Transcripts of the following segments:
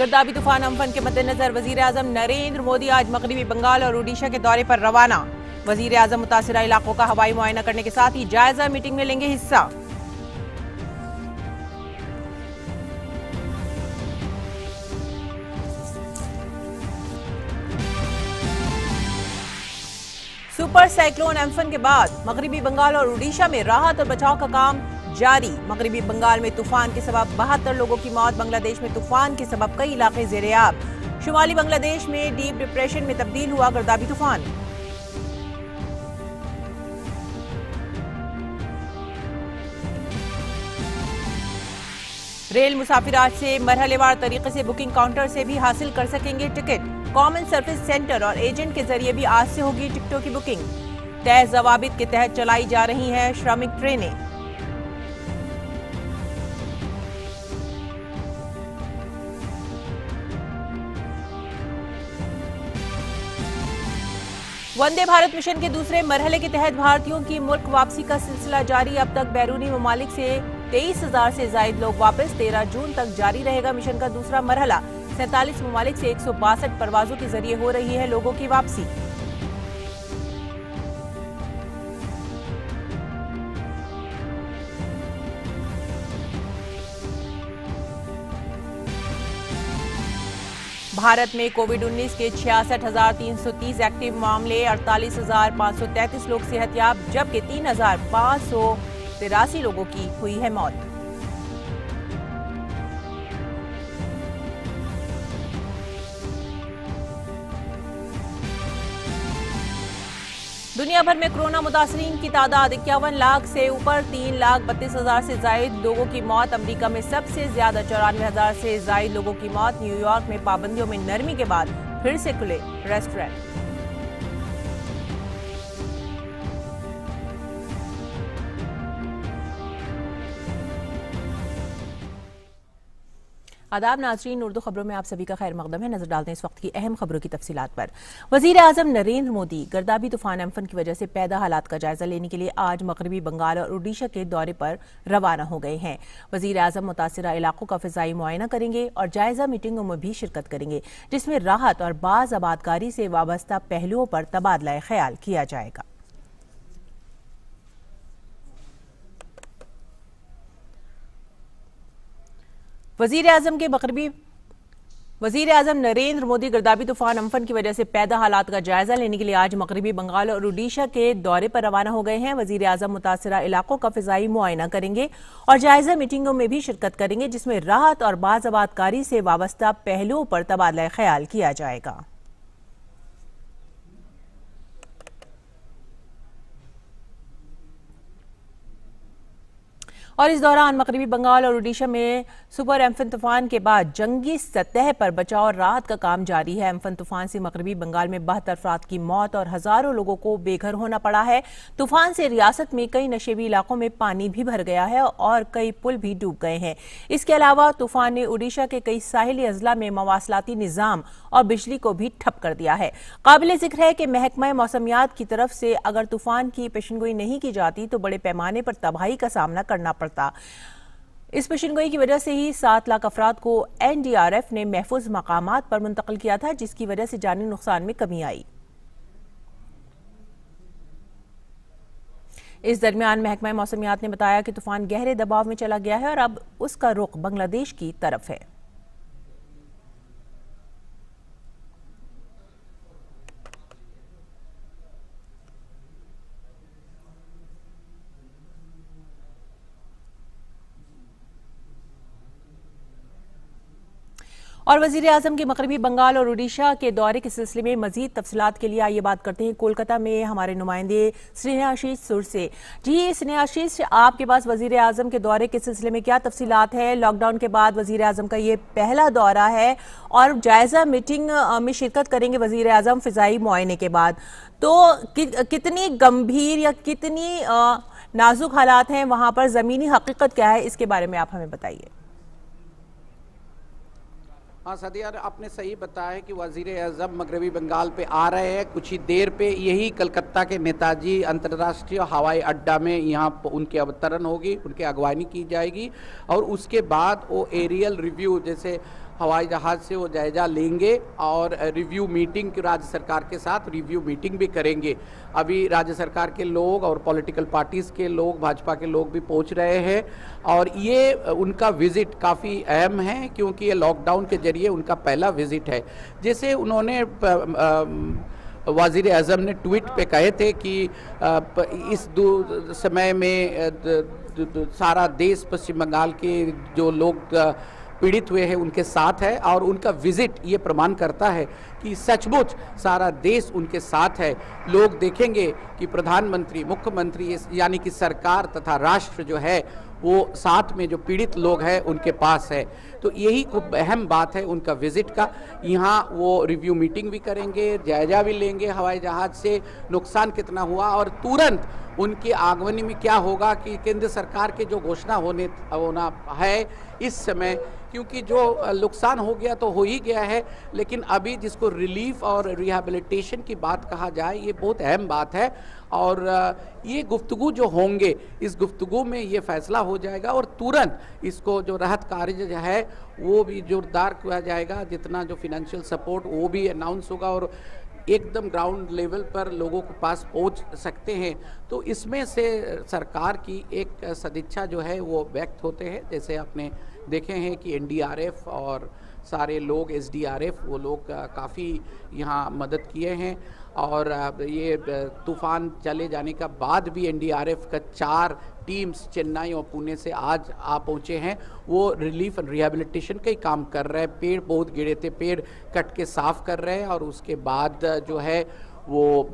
गर्दाबी तूफान अम्फन के मद्देनजर वजीर आजम नरेंद्र मोदी आज मगरबी बंगाल और ओडिशा के दौरे पर रवाना। वजीर आजम मुतासिरा इलाकों का हवाई मुआयना करने के साथ ही जायजा मीटिंग में लेंगे हिस्सा। सुपर साइक्लोन एम्फन के बाद मगरबी बंगाल और ओडिशा में राहत और बचाव का काम जारी। मगरबी बंगाल में तूफान के सबब 72 लोगों की मौत। बांग्लादेश में तूफान के सबब कई इलाके जेर-ए-आब। शुमाली बांग्लादेश में डीप डिप्रेशन में तब्दील हुआ गर्दाबी तूफान। रेल मुसाफिर आज से मरहलेवार तरीके से बुकिंग काउंटर से भी हासिल कर सकेंगे टिकट। कॉमन सर्विस सेंटर और एजेंट के जरिए भी आज से होगी टिकटों की बुकिंग। तय जवाबित के तहत चलाई जा रही हैं श्रमिक ट्रेनें। वंदे भारत मिशन के दूसरे मरहले के तहत भारतीयों की मुल्क वापसी का सिलसिला जारी। अब तक बैरूनी ममालिक से 23,000 से जायद लोग वापस। 13 जून तक जारी रहेगा मिशन का दूसरा मरहला। 47 ममालिक से 162 परवाजों के जरिए हो रही है लोगों की वापसी। भारत में कोविड-19 के 66,330 एक्टिव मामले, 48,533 लोग सेहतयाब, जबकि 3,583 लोगों की हुई है मौत। दुनिया भर में कोरोना मुतासरीन की तादाद 51 लाख से ऊपर। 3,32,000 से जायद लोगों की मौत। अमेरिका में सबसे ज्यादा 94,000 से जायद लोगों की मौत। न्यूयॉर्क में पाबंदियों में नरमी के बाद फिर से खुले रेस्टोरेंट। आदाब नाज़रीन, उर्दू खबरों में आप सभी का खैर मकदम है। नजर डालते हैं इस वक्त की अहम खबरों की तफसीलात पर। वजीर आजम नरेंद्र मोदी गर्दाबी तूफान एम्फन की वजह से पैदा हालात का जायजा लेने के लिए आज मगरबी बंगाल और ओडिशा के दौरे पर रवाना हो गए हैं। वजीर आजम मुतासिरा इलाकों का फिजाई मुआयना करेंगे और जायजा मीटिंगों में भी शिरकत करेंगे, जिसमें राहत और बाज आबादकारी से वाबस्ता पहलुओं पर तबादला ख्याल किया जाएगा। वजीर आजम नरेंद्र मोदी गर्दाबी तूफान अम्फन की वजह से पैदा हालात का जायजा लेने के लिए आज मगरबी बंगाल और ओडिशा के दौरे पर रवाना हो गए हैं। वजीर आजम मुतासिरा इलाकों का फिजाई मुआयना करेंगे और जायजा मीटिंगों में भी शिरकत करेंगे, जिसमें राहत और बाज आबादकारी से वाबस्ता पहलुओं पर तबादला ख्याल किया जाएगा। और इस दौरान मगरबी बंगाल और ओडिशा में सुपर एम्फन तूफान के बाद जंगी सतह पर बचाव और राहत का काम जारी है। एम्फन तूफान से मगरबी बंगाल में 72 अफराद की मौत और हजारों लोगों को बेघर होना पड़ा है। तूफान से रियासत में कई नशेबी इलाकों में पानी भी भर गया है और कई पुल भी डूब गए हैं। इसके अलावा तूफान ने ओडिशा के कई साहिली अजला में मवासलाती निजाम और बिजली को भी ठप कर दिया है। काबिल जिक्र है कि महकमा मौसमियात की तरफ से अगर तूफान की पेशनगोई नहीं की जाती तो बड़े पैमाने पर तबाही का सामना करना पड़ता। इस पेशनगोई की वजह से ही 7 लाख अफराद को एनडीआरएफ ने महफूज मकामात पर मुंतकिल किया था, जिसकी वजह से जानी नुकसान में कमी आई। इस दरमियान महकमा मौसमियात ने बताया कि तूफान गहरे दबाव में चला गया है और अब उसका रुख बांग्लादेश की तरफ है। और वजीर आजम के मगरबी बंगाल और ओडिशा के दौरे के सिलसिले में मजीद तफसीलात के लिए आइए बात करते हैं कोलकाता में हमारे नुमाइंदे स्नेहाशीष सुर से। जी स्नेहाशीष, आपके पास वजीर आजम के दौरे के सिलसिले में क्या तफसीलात है? लॉकडाउन के बाद वजीर आजम का ये पहला दौरा है और जायजा मीटिंग में शिरकत करेंगे वजीर आजम फिजाई मुआयने के बाद, तो कितनी गंभीर या कितनी नाजुक हालात हैं वहां पर, जमीनी हकीकत क्या है, इसके बारे में आप हमें बताइए। हाँ सदिया, आपने सही बताया कि वजीर आज़म मगरबी बंगाल पे आ रहे हैं। कुछ ही देर पे यही कलकत्ता के नेताजी अंतर्राष्ट्रीय हवाई अड्डा में यहाँ उनकी अवतरण होगी, उनकी अगवानी की जाएगी और उसके बाद वो एरियल रिव्यू, जैसे हवाई जहाज़ से वो जायजा लेंगे और रिव्यू मीटिंग राज्य सरकार के साथ रिव्यू मीटिंग भी करेंगे। अभी राज्य सरकार के लोग और पॉलिटिकल पार्टीज़ के लोग, भाजपा के लोग भी पहुंच रहे हैं और ये उनका विज़िट काफ़ी अहम है क्योंकि ये लॉकडाउन के जरिए उनका पहला विज़िट है। जैसे उन्होंने वज़ीर आज़म ने ट्वीट पे कहे थे कि इस समय में सारा देश पश्चिम बंगाल के जो लोग पीड़ित हुए हैं उनके साथ है और उनका विजिट ये प्रमाण करता है कि सचमुच सारा देश उनके साथ है। लोग देखेंगे कि प्रधानमंत्री, मुख्यमंत्री यानी कि सरकार तथा राष्ट्र जो है वो साथ में जो पीड़ित लोग हैं उनके पास है। तो यही खूब अहम बात है उनका विजिट का। यहाँ वो रिव्यू मीटिंग भी करेंगे, जायजा भी लेंगे हवाई जहाज़ से नुकसान कितना हुआ और तुरंत उनके आगमनी में क्या होगा कि केंद्र सरकार के जो घोषणा होना है इस समय, क्योंकि जो नुकसान हो गया तो हो ही गया है, लेकिन अभी जिसको रिलीफ और रिहैबिलिटेशन की बात कहा जाए ये बहुत अहम बात है और ये गुफ्तगू जो होंगे इस गुफ्तगू में ये फैसला हो जाएगा और तुरंत इसको जो राहत कार्य जो है वो भी जोरदार किया जाएगा। जितना जो फिनेंशियल सपोर्ट वो भी अनाउंस होगा और एकदम ग्राउंड लेवल पर लोगों के पास पहुंच सकते हैं। तो इसमें से सरकार की एक सदिच्छा जो है वो व्यक्त होते हैं। जैसे आपने देखे हैं कि एनडीआरएफ और सारे लोग एसडीआरएफ वो लोग काफ़ी यहाँ मदद किए हैं और ये तूफान चले जाने का बाद भी एनडीआरएफ का 4 टीम्स चेन्नई और पुणे से आज आ पहुँचे हैं। वो रिलीफ एंड रिहैबिलिटेशन का ही काम कर रहे हैं। पेड़ बहुत गिरे थे, पेड़ कट के साफ कर रहे हैं और उसके बाद जो है वो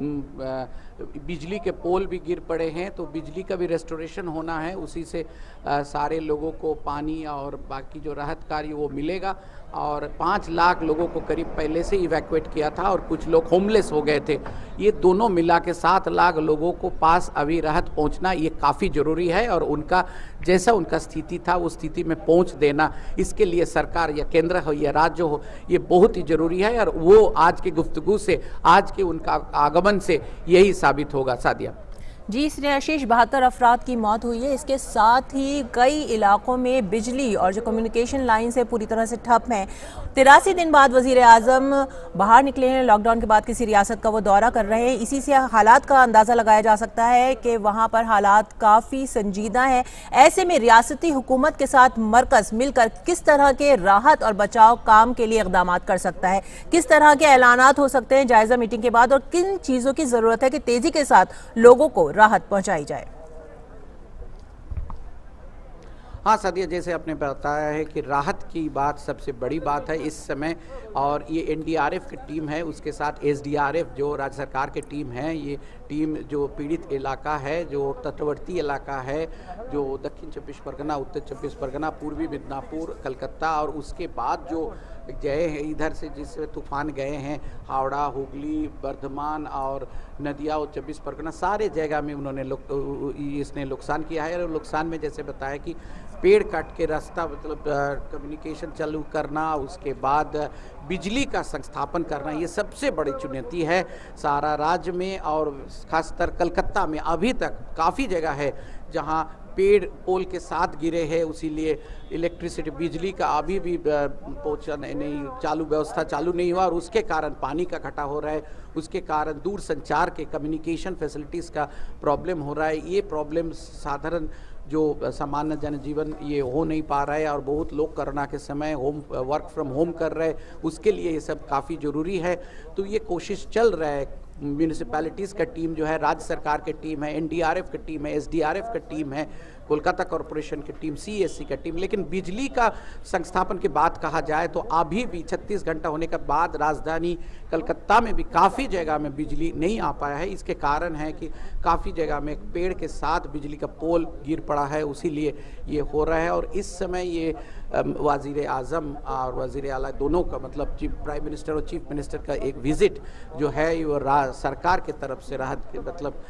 बिजली के पोल भी गिर पड़े हैं तो बिजली का भी रेस्टोरेशन होना है। उसी से सारे लोगों को पानी और बाकी जो राहत कार्य वो मिलेगा और 5 लाख लोगों को करीब पहले से इवैक्यूएट किया था और कुछ लोग होमलेस हो गए थे। ये दोनों मिला के 7 लाख लोगों को पास अभी राहत पहुंचना ये काफ़ी ज़रूरी है और उनका जैसा उनका स्थिति था उस स्थिति में पहुंच देना इसके लिए सरकार या केंद्र हो या राज्य हो ये बहुत ही ज़रूरी है और वो आज की गुफ्तगू से, आज के उनका आगमन से यही साबित होगा। सादिया जी, इसने आशीष 72 अफराद की मौत हुई है। इसके साथ ही कई इलाकों में बिजली और जो कम्युनिकेशन लाइन से पूरी तरह से ठप हैं। 83 दिन बाद वजीर आजम बाहर निकले हैं, लॉकडाउन के बाद किसी रियासत का वो दौरा कर रहे हैं। इसी से हालात का अंदाज़ा लगाया जा सकता है कि वहाँ पर हालात काफ़ी संजीदा हैं। ऐसे में रियासती हुकूमत के साथ मरकज़ मिलकर किस तरह के राहत और बचाव काम के लिए इक़दाम कर सकता है, किस तरह के ऐलानात हो सकते हैं जायज़ा मीटिंग के बाद और किन चीज़ों की ज़रूरत है कि तेज़ी के साथ लोगों को राहत पहुंचाई जाए। हाँ सादिया, जैसे आपने बताया है कि राहत की बात सबसे बड़ी बात है इस समय और ये एनडीआरएफ की टीम है, उसके साथ एसडीआरएफ जो राज्य सरकार की टीम है, ये टीम जो पीड़ित इलाका है, जो तटवर्ती इलाका है, जो दक्षिण 24 परगना, उत्तर 24 परगना, पूर्वी मिदनापुर, कलकत्ता और उसके बाद जो गए हैं इधर से जिस तूफान गए हैं हावड़ा, हुगली, बर्धमान और नदिया और 24 परगना सारे जगह में उन्होंने इसने नुकसान किया है। और नुकसान में जैसे बताया कि पेड़ काट के रास्ता मतलब कम्युनिकेशन चालू करना, उसके बाद बिजली का संस्थापन करना, ये सबसे बड़ी चुनौती है सारा राज्य में और खासकर कलकत्ता में। अभी तक काफ़ी जगह है जहां पेड़ पोल के साथ गिरे हैं, इसीलिए इलेक्ट्रिसिटी बिजली का अभी भी पहुँचा नहीं, व्यवस्था चालू नहीं हुआ और उसके कारण पानी का घटा हो रहा है, उसके कारण दूर संचार के कम्युनिकेशन फैसिलिटीज़ का प्रॉब्लम हो रहा है। ये प्रॉब्लम साधारण जो सामान्य जनजीवन ये हो नहीं पा रहा है और बहुत लोग कोरोना के समय वर्क फ्रॉम होम कर रहे हैं, उसके लिए ये सब काफ़ी ज़रूरी है। तो ये कोशिश चल रहा है। म्यूनिसिपैलिटीज़ का टीम जो है, राज्य सरकार की टीम है, एनडीआरएफ की टीम है, एसडीआरएफ की टीम है, कोलकाता कॉरपोरेशन की टीम, सीएससी का टीम। लेकिन बिजली का संस्थापन की बात कहा जाए तो अभी भी 36 घंटा होने के बाद राजधानी कलकत्ता में भी काफ़ी जगह में बिजली नहीं आ पाया है। इसके कारण है कि काफ़ी जगह में पेड़ के साथ बिजली का पोल गिर पड़ा है, उसीलिए ये हो रहा है। और इस समय ये वज़ीर आज़म और वज़ीर आला दोनों का मतलब प्राइम मिनिस्टर और चीफ मिनिस्टर का एक विज़िट जो है वो सरकार की तरफ से राहत के मतलब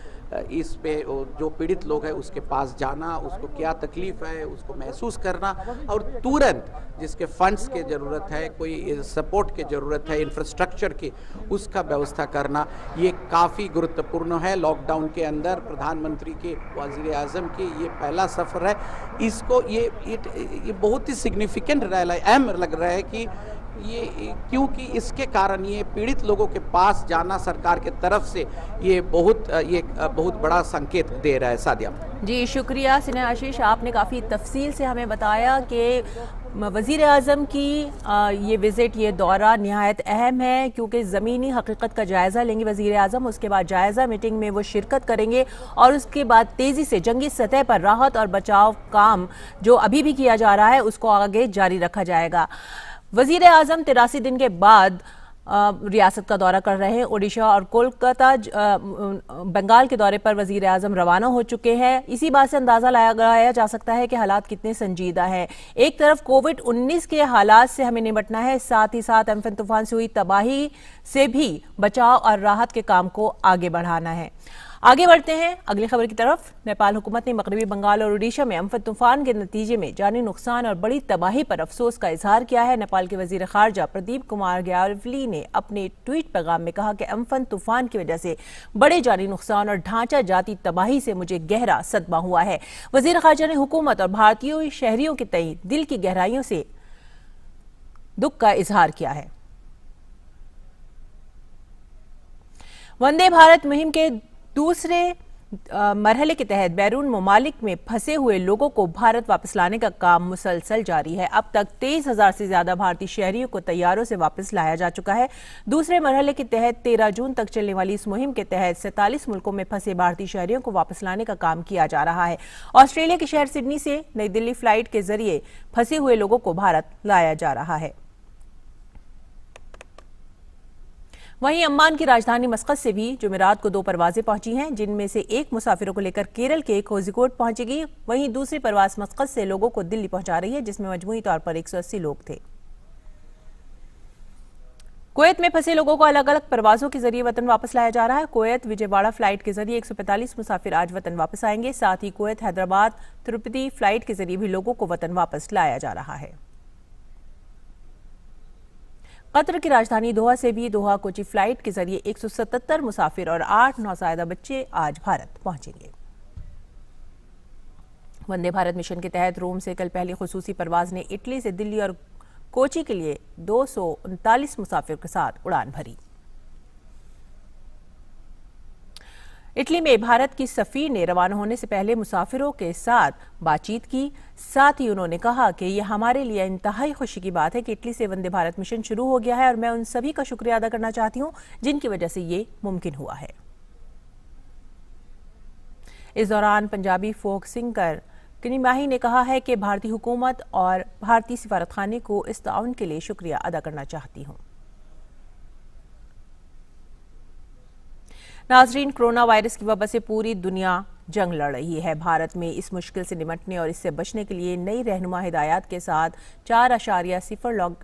इस पे जो पीड़ित लोग हैं उसके पास जाना, उसको क्या तकलीफ है उसको महसूस करना और तुरंत जिसके फंड्स की ज़रूरत है, कोई सपोर्ट की ज़रूरत है, इंफ्रास्ट्रक्चर की, उसका व्यवस्था करना, ये काफ़ी गुरुत्वपूर्ण है। लॉकडाउन के अंदर प्रधानमंत्री के, वज़ीर आज़म के ये पहला सफ़र है। इसको ये बहुत ही सिग्निफिकेंट अहम लग रहा है कि ये, क्योंकि इसके कारण ये पीड़ित लोगों के पास जाना सरकार के तरफ से ये बहुत बड़ा संकेत दे रहा है। सादिया जी, शुक्रिया स्नेहा आशीष, आपने काफ़ी तफसील से हमें बताया कि वज़ीर आज़म की ये विज़िट, ये दौरा नहायत अहम है क्योंकि ज़मीनी हकीकत का जायज़ा लेंगे वज़ीर आज़म। उसके बाद जायज़ा मीटिंग में वो शिरकत करेंगे और उसके बाद तेज़ी से जंगी सतह पर राहत और बचाव काम जो अभी भी किया जा रहा है उसको आगे जारी रखा जाएगा। वज़ीर आज़म 83 दिन के बाद रियासत का दौरा कर रहे हैं। ओडिशा और कोलकाता बंगाल के दौरे पर वज़ीर आज़म रवाना हो चुके हैं। इसी बात से अंदाज़ा लगाया जा सकता है कि हालात कितने संजीदा हैं। एक तरफ कोविड-19 के हालात से हमें निपटना है, साथ ही साथ एम्फन तूफान से हुई तबाही से भी बचाव और राहत के काम को आगे बढ़ाना है। आगे बढ़ते हैं अगली खबर की तरफ। नेपाल हुकूमत ने मगरबी बंगाल और ओडिशा में एम्फन तूफान के नतीजे में जानी नुकसान और बड़ी तबाही पर अफसोस का इजहार किया है। नेपाल के वजीर खारजा प्रदीप कुमार ग्यावली ने अपने ट्वीट पैगाम में कहा कि एम्फन तूफान की वजह से बड़े जानी नुकसान और ढांचा जाती तबाही से मुझे गहरा सदमा हुआ है। वजीर खारजा ने हुकूमत और भारतीय शहरियों के तई दिल की गहराइयों से दुख का इजहार किया है। वंदे भारत मुहिम के दूसरे मरहले के तहत बैरून ममालिक में फंसे हुए लोगों को भारत वापस लाने का काम मुसलसल जारी है। अब तक 23,000 से ज्यादा भारतीय शहरियों को तैयारों से वापस लाया जा चुका है। दूसरे मरहले के तहत 13 जून तक चलने वाली इस मुहिम के तहत 47 मुल्कों में फंसे भारतीय शहरियों को वापस लाने का काम किया जा रहा है। ऑस्ट्रेलिया के शहर सिडनी से नई दिल्ली फ्लाइट के जरिए फंसे हुए लोगों को भारत लाया जा रहा है। वहीं अम्मान की राजधानी मस्कत से भी जुमेरात को 2 परवाजें पहुंची हैं, जिनमें से एक मुसाफिरों को लेकर केरल के कोझिकोड पहुंचेगी। वहीं दूसरी परवाज मस्कत से लोगों को दिल्ली पहुंचा रही है, जिसमें मजमूई तौर पर 180 लोग थे। कुवैत में फंसे लोगों को अलग अलग परवाजों के जरिए वतन वापस लाया जा रहा है। कुवैत विजयवाड़ा फ्लाइट के जरिए 145 मुसाफिर आज वतन वापस आएंगे। साथ ही कुवैत हैदराबाद तिरुपति फ्लाइट के जरिए भी लोगों को वतन वापस लाया जा रहा है। कतर की राजधानी दोहा से भी दोहा कोची फ्लाइट के जरिए 177 मुसाफिर और 8 नौसायदा बच्चे आज भारत पहुंचेंगे। वंदे भारत मिशन के तहत रोम से कल पहली खुसूसी परवाज ने इटली से दिल्ली और कोची के लिए 239 मुसाफिर के साथ उड़ान भरी। इटली में भारत की सफीर ने रवाना होने से पहले मुसाफिरों के साथ बातचीत की। साथ ही उन्होंने कहा कि यह हमारे लिए इंतहाई खुशी की बात है कि इटली से वंदे भारत मिशन शुरू हो गया है और मैं उन सभी का शुक्रिया अदा करना चाहती हूं जिनकी वजह से ये मुमकिन हुआ है। इस दौरान पंजाबी फोक सिंगर किनी माही ने कहा है कि भारतीय हुकूमत और भारतीय सिफारतखाने को इस ताउन के लिए शुक्रिया अदा करना चाहती हूं। नाजरीन, कोरोना वायरस की वजह से पूरी दुनिया जंग लड़ रही है। भारत में इस मुश्किल से निपटने और इससे बचने के लिए नई रहनुमा हिदायत के साथ 4.0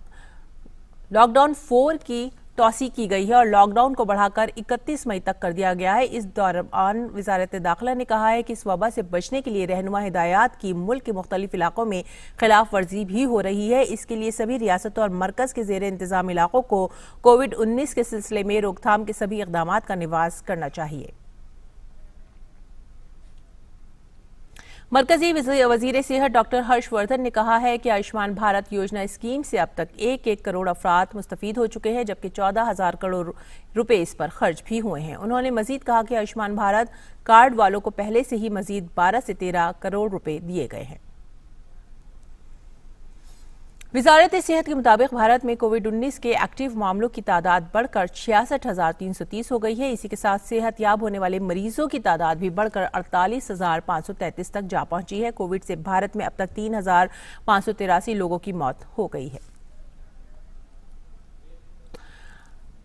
लॉकडाउन 4 की तौसी की गई है और लॉकडाउन को बढ़ाकर 31 मई तक कर दिया गया है। इस दौरान वजारत दाखिला ने कहा है कि इस वबा से बचने के लिए रहनुमा हिदायत की मुल्क के मुख्तलिफ इलाकों में खिलाफ वर्जी भी हो रही है। इसके लिए सभी रियासतों और मरकज के जेर इंतजाम इलाकों को कोविड-19 के सिलसिले में रोकथाम के सभी इकदाम का निवास करना चाहिए। मरकजी वजीर सेहत डॉक्टर हर्षवर्धन ने कहा है कि आयुष्मान भारत योजना स्कीम से अब तक 1 करोड़ अफराद मुस्तफीद हो चुके हैं, जबकि 14,000 करोड़ रुपए इस पर खर्च भी हुए हैं। उन्होंने मजीद कहा कि आयुष्मान भारत कार्ड वालों को पहले से ही मजीद 12 से 13 करोड़ रुपए दिए गए हैं। वजारत सेहत के मुताबिक भारत में कोविड-19 के एक्टिव मामलों की तादाद बढ़कर 66,330 हो गई है। इसी के साथ सेहत याब होने वाले मरीजों की तादाद भी बढ़कर 48,533 तक जा पहुंची है। कोविड से भारत में अब तक 3,583 लोगों की मौत हो गई है।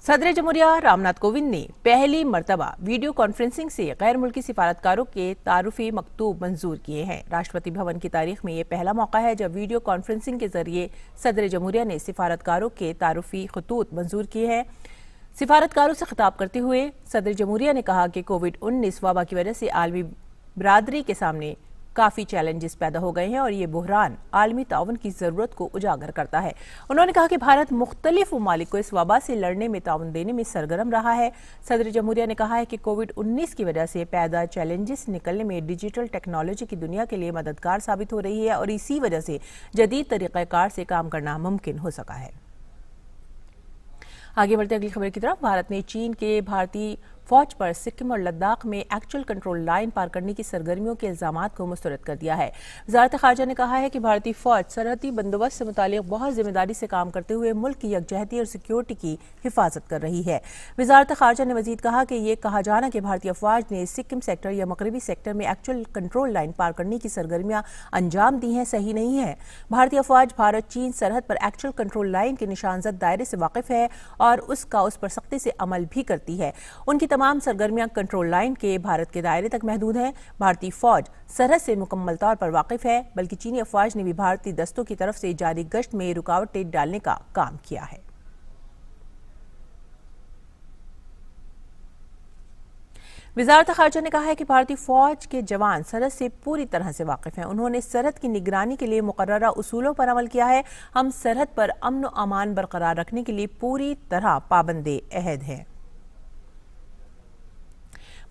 सदर जमहूरिया रामनाथ कोविंद ने पहली मर्तबा वीडियो कॉन्फ्रेंसिंग से गैर मुल्की सिफारतकारों के तारुफी मकतूब मंजूर किए हैं। राष्ट्रपति भवन की तारीख में यह पहला मौका है जब वीडियो कॉन्फ्रेंसिंग के जरिए सदर जमहूरिया ने सिफारतकारों के तारुफी खतूत मंजूर किए हैं। सिफारतकारों से खिताब करते हुए सदर जमहूरिया ने कहा कि कोविड-19 वबा की वजह से आलमी बरादरी के सामने काफ़ी चैलेंजेस पैदा हो गए हैं और ये बुहरान आलमी ताउन की ज़रूरत को उजागर करता है। उन्होंने कहा कि भारत मुख्तलिफ ममालिक को इस वबा से लड़ने में ताउन देने में सरगर्म रहा है। सदर जमहूरिया ने कहा है कि कोविड-19 की वजह से पैदा चैलेंजेस निकलने में डिजिटल टेक्नोलॉजी की दुनिया के लिए मददगार साबित हो रही है और इसी वजह से जदीद तरीक़ाकार से काम करना मुमकिन हो सका है। आगे बढ़ते अगली खबर की तरफ। भारत ने चीन के भारतीय फौज पर सिक्किम और लद्दाख में एक्चुअल कंट्रोल लाइन पार करने की सरगर्मियों के इल्जामात को मुस्तरद कर दिया है। वजारत खारजा ने कहा है कि भारतीय फौज सरहदी बंदोबस्त से मुतालिक बहुत जिम्मेदारी से काम करते हुए मुल्क की यकजहती और सिक्योरिटी की हिफाजत कर रही है। वजारत खारजा ने मजीद कहा कि ये कहा जाना कि भारतीय फौज ने सिक्किम सेक्टर या मगरबी सेक्टर में एक्चुअल कंट्रोल लाइन पार करने की सरगर्मियां अंजाम दी हैं सही नहीं है। भारतीय फौज भारत चीन सरहद पर एक्चुअल कंट्रोल लाइन के निशानजद दायरे से वाकिफ है और उस पर सख्ती से अमल भी करती है। उनकी तमाम सरगर्मियां कंट्रोल लाइन के भारत के दायरे तक महदूद हैं। भारतीय फौज सरहद से मुकम्मल तौर पर वाकिफ है, बल्कि चीनी अफवाज ने भी भारतीय दस्तों की तरफ से जारी गश्त में रुकावटें डालने का काम किया है। वजारत खारजा ने कहा है कि भारतीय फौज के जवान सरहद से पूरी तरह से वाकिफ हैं। उन्होंने सरहद की निगरानी के लिए मुकर्ररा उसूलों पर अमल किया है। हम सरहद पर अमन व अमान बरकरार रखने के लिए पूरी तरह पाबंदे अहद हैं।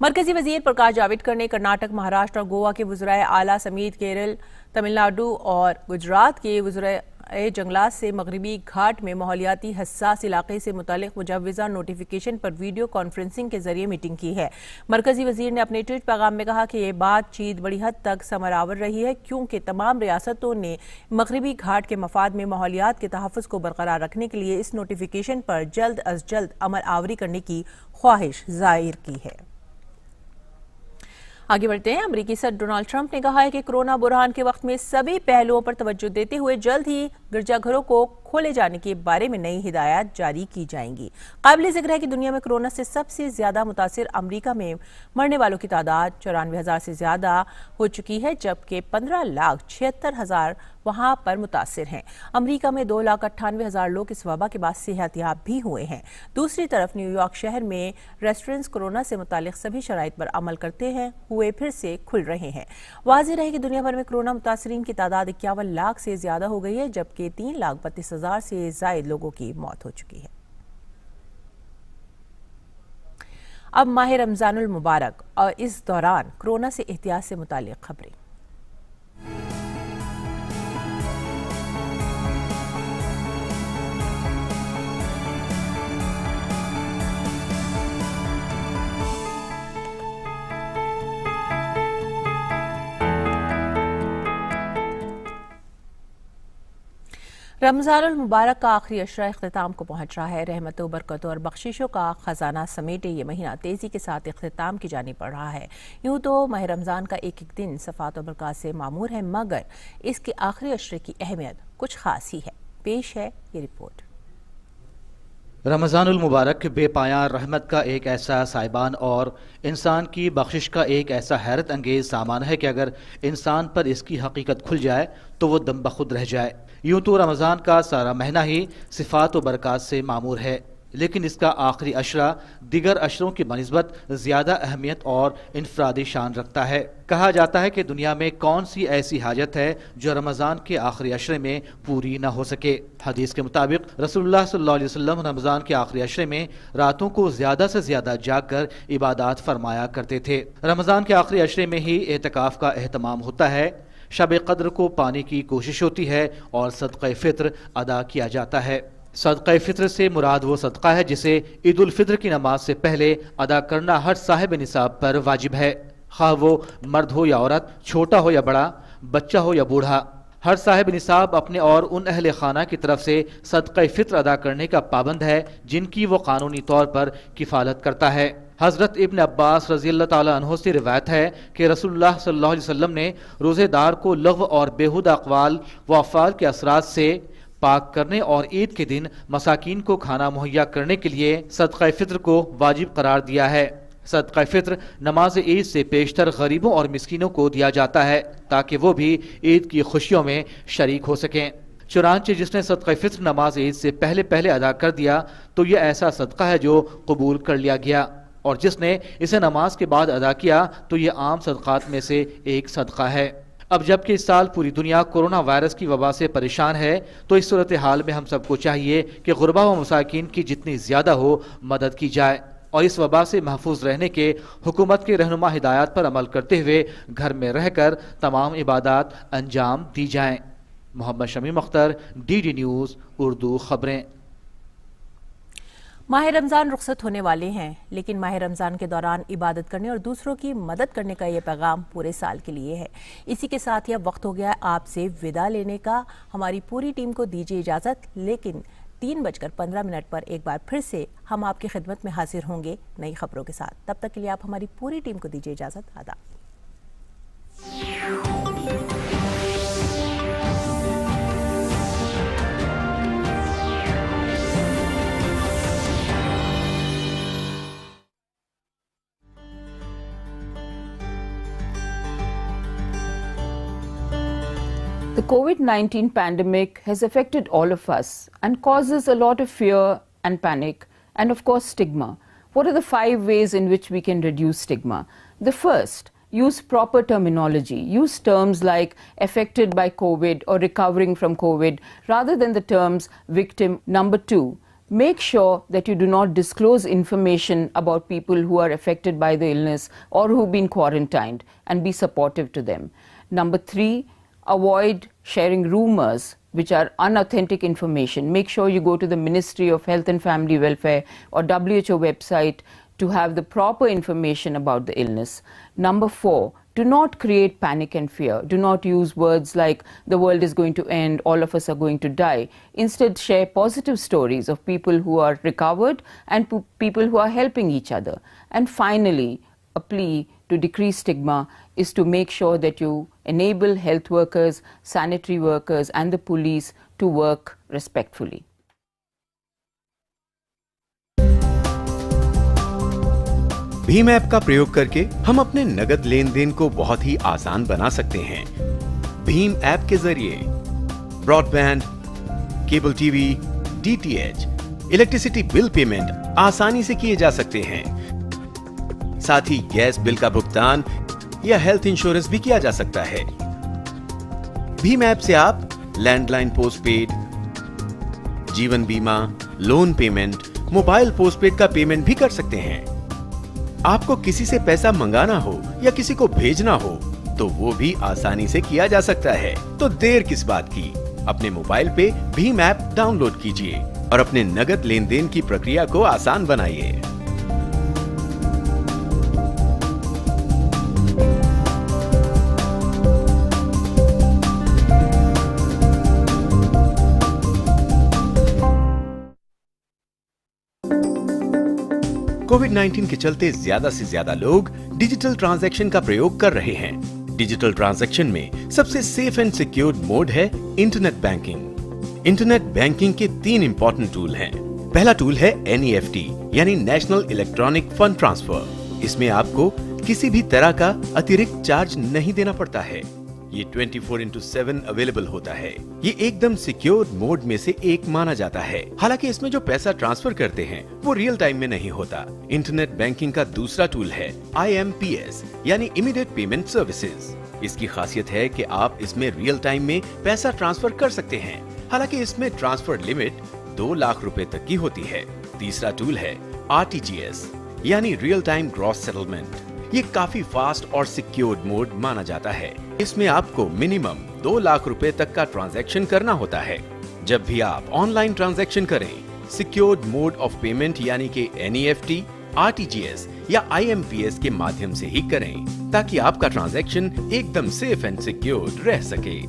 मरकजी वजीर प्रकाश जावड़ेकर ने कर्नाटक, महाराष्ट्र और गोवा के वज़राए आला समेत केरल, तमिलनाडु और गुजरात के वज़राए जंगलात से मगरबी घाट में माहौलियाती हसास इलाके से मुतालिक मुजव्वज़ा नोटिफिकेशन पर वीडियो कॉन्फ्रेंसिंग के जरिए मीटिंग की है। मरकजी वजीर ने अपने ट्वीट पैगाम में कहा कि यह बातचीत बड़ी हद तक समरावर रही है, क्योंकि तमाम रियासतों ने मगरबी घाट के मफाद में माहौलियात के तहफ़्फ़ुज़ को बरकरार रखने के लिए इस नोटिफिकेशन पर जल्द अज जल्द अमल आवरी करने की ख्वाहिश जाहिर की है। आगे बढ़ते हैं। अमेरिकी सदर डोनाल्ड ट्रंप ने कहा है कि कोरोना बुरहान के वक्त में सभी पहलुओं पर तवज्जो देते हुए जल्द ही गिरजाघरों को खोले जाने के बारे में नई हिदायत जारी की जाएंगी। काबिल जिक्र है कि दुनिया में कोरोना से सबसे ज्यादा मुतासिर अमेरिका में मरने वालों की तादाद 94,000 से ज्यादा हो चुकी है, जबकि 15,76,000 वहां पर मुतासिर हैं। अमेरिका में 2,98,000 लोग इस वबा के बाद सेहतयाब भी हुए हैं। दूसरी तरफ न्यूयॉर्क शहर में रेस्टोरेंट्स कोरोना से मुतालिक सभी शराइत पर अमल करते हुए फिर से खुल रहे हैं। वाज़ेह रहे कि दुनिया भर में कोरोना मुतासरीन की तादाद 51 लाख से ज्यादा हो गई है, जबकि 3,32,000 से जायद लोगों की मौत हो चुकी है। अब माह रमजानुल मुबारक और इस दौरान कोरोना से एहतियात से मुतालिक खबरें। रमजानुल मुबारक का आखिरी अशरा इख्तिताम को पहुंच रहा है। रहमतों, बरकतों और बख्शिशों का खजाना समेटे ये महीना तेजी के साथ इख्तिताम की जानिब बढ़ रहा है। यूं तो माह रमजान का एक एक दिन सफ़ात और बरकत से मामूर है, मगर इसके आखिरी अशरे की अहमियत कुछ खास ही है। पेश है ये रिपोर्ट। रमज़ानुल मुबारक बेपाया रहमत का एक ऐसा साइबान और इंसान की बख्शिश का एक ऐसा हैरत अंगेज सामान है कि अगर इंसान पर इसकी हकीकत खुल जाए तो वो दम बखुद रह जाए। यूं तो रमज़ान का सारा महीना ही सिफ़ात व बरक़ात से मामूर है, लेकिन इसका आखिरी अशरा दिगर अशरों की बनिस्बत ज़्यादा अहमियत और इनफरादी शान रखता है। कहा जाता है कि दुनिया में कौन सी ऐसी हाजत है जो रमज़ान के आखिरी अशरे में पूरी न हो सके। हदीस के मुताबिक रसूलुल्लाह सल्लल्लाहु अलैहि वसल्लम रमज़ान के आखिरी अशरे में रातों को ज़्यादा से ज़्यादा जाग कर इबादत फरमाया करते थे। रमज़ान के आखिरी अशरे में ही एतकाफ़ का एहतमाम होता है, शब कद्र को पाने की कोशिश होती है और सदक़े फ़ित्र अदा किया जाता है। सदक़े फ़ित्र से मुराद वो सदका है जिसे ईद उल फित्र की नमाज से पहले अदा करना हर साहिब निसाब पर वाजिब है, खा वो मर्द हो या औरत, छोटा हो या बड़ा, बच्चा हो या बूढ़ा। हर साहिब निसाब अपने और उन अहले खाना की तरफ से सदक़े फ़ित्र अदा करने का पाबंद है जिनकी वो कानूनी तौर पर किफ़ालत करता है। हज़रत इब्न अब्बास रज़ियल्लाहु ताला अन्हु से रिवायत है कि रसूलुल्लाह सल्लल्लाहु अलैहि वसल्लम ने रोज़ेदार को लग़्व और बेहुदा अक़वाल व अफ़आल के असरात से पाक करने और ईद के दिन मसाकीन को खाना मुहैया करने के लिए सदक़े फ़ित्र को वाजिब करार दिया है। सदक़े फ़ित्र नमाज ईद से पेशतर गरीबों और मिस्कीनों को दिया जाता है ताकि वो भी ईद की खुशियों में शरीक हो सकें। चुनांचे जिसने सदका फित्र नमाज ईद से पहले पहले अदा कर दिया तो यह ऐसा सदका है जो कबूल कर लिया गया, और जिसने इसे नमाज के बाद अदा किया तो यह आम सदक़ात में से एक सदका है। अब जबकि इस साल पूरी दुनिया कोरोना वायरस की वबा से परेशान है, तो इस सूरत हाल में हम सबको चाहिए कि गुरबा व मसाकीन की जितनी ज़्यादा हो मदद की जाए और इस वबा से महफूज रहने के हुकूमत के रहनुमा हिदायत पर अमल करते हुए घर में रहकर तमाम इबादत अंजाम दी जाएँ। मोहम्मद शमीम अख्तर, DD न्यूज़ उर्दू खबरें। माह रमज़ान रुखसत होने वाले हैं, लेकिन माह रमज़ान के दौरान इबादत करने और दूसरों की मदद करने का ये पैगाम पूरे साल के लिए है। इसी के साथ ही अब वक्त हो गया है आपसे विदा लेने का। हमारी पूरी टीम को दीजिए इजाज़त, लेकिन 3:15 पर एक बार फिर से हम आपकी खिदमत में हाजिर होंगे नई खबरों के साथ। तब तक के लिए आप हमारी पूरी टीम को दीजिए इजाज़त। आदाब। The COVID-19 pandemic has affected all of us and causes a lot of fear and panic and of course stigma. What are the 5 ways in which we can reduce stigma? The first, use proper terminology. Use terms like affected by COVID or recovering from COVID rather than the terms victim. Number 2, make sure that you do not disclose information about people who are affected by the illness or who've been quarantined, and be supportive to them. Number 3, avoid sharing rumors which are unauthentic information. Make sure you go to the Ministry of Health and Family Welfare or WHO website to have the proper information about the illness. Number 4, do not create panic and fear. Do not use words like the world is going to end, all of us are going to die. Instead, share positive stories of people who are recovered and people who are helping each other. And finally, a plea to decrease stigma is to make sure that you enable health workers, sanitary workers and the police to work respectfully. Bhim app का प्रयोग करके हम अपने नगद लेन then को बहुत ही आसान बना सकते हैं। भीम ऐप के जरिए broadband, cable TV, DTH, electricity bill payment आसानी से किए जा सकते हैं। साथ ही गैस बिल का भुगतान या हेल्थ इंश्योरेंस भी किया जा सकता है। भीम ऐप से आप लैंडलाइन पोस्टपेड, जीवन बीमा, लोन पेमेंट, मोबाइल पोस्टपेड का पेमेंट भी कर सकते हैं। आपको किसी से पैसा मंगाना हो या किसी को भेजना हो तो वो भी आसानी से किया जा सकता है। तो देर किस बात की, अपने मोबाइल पे भीम ऐप डाउनलोड कीजिए और अपने नगद लेन देन की प्रक्रिया को आसान बनाइए। कोविड-19 के चलते ज्यादा से ज्यादा लोग डिजिटल ट्रांजैक्शन का प्रयोग कर रहे हैं। डिजिटल ट्रांजैक्शन में सबसे सेफ एंड सिक्योर मोड है इंटरनेट बैंकिंग। इंटरनेट बैंकिंग के 3 इंपॉर्टेंट टूल हैं। पहला टूल है NEFT यानी नेशनल इलेक्ट्रॉनिक फंड ट्रांसफर। इसमें आपको किसी भी तरह का अतिरिक्त चार्ज नहीं देना पड़ता है। ये 24/7 अवेलेबल होता है। ये एकदम सिक्योर मोड में से एक माना जाता है। हालांकि इसमें जो पैसा ट्रांसफर करते हैं वो रियल टाइम में नहीं होता। इंटरनेट बैंकिंग का दूसरा टूल है IMPS यानी इमीडिएट पेमेंट सर्विसेज। इसकी खासियत है कि आप इसमें रियल टाइम में पैसा ट्रांसफर कर सकते हैं। हालांकि इसमें ट्रांसफर लिमिट 2 लाख रुपए तक की होती है। तीसरा टूल है RTGS यानी रियल टाइम ग्रॉस सेटलमेंट। ये काफी फास्ट और सिक्योर्ड मोड माना जाता है। इसमें आपको मिनिमम 2 लाख रुपए तक का ट्रांजैक्शन करना होता है। जब भी आप ऑनलाइन ट्रांजैक्शन करें, सिक्योर्ड मोड ऑफ पेमेंट यानी कि NEFT, RTGS या IMPS के माध्यम से ही करें ताकि आपका ट्रांजैक्शन एकदम सेफ एंड सिक्योर्ड रह सके।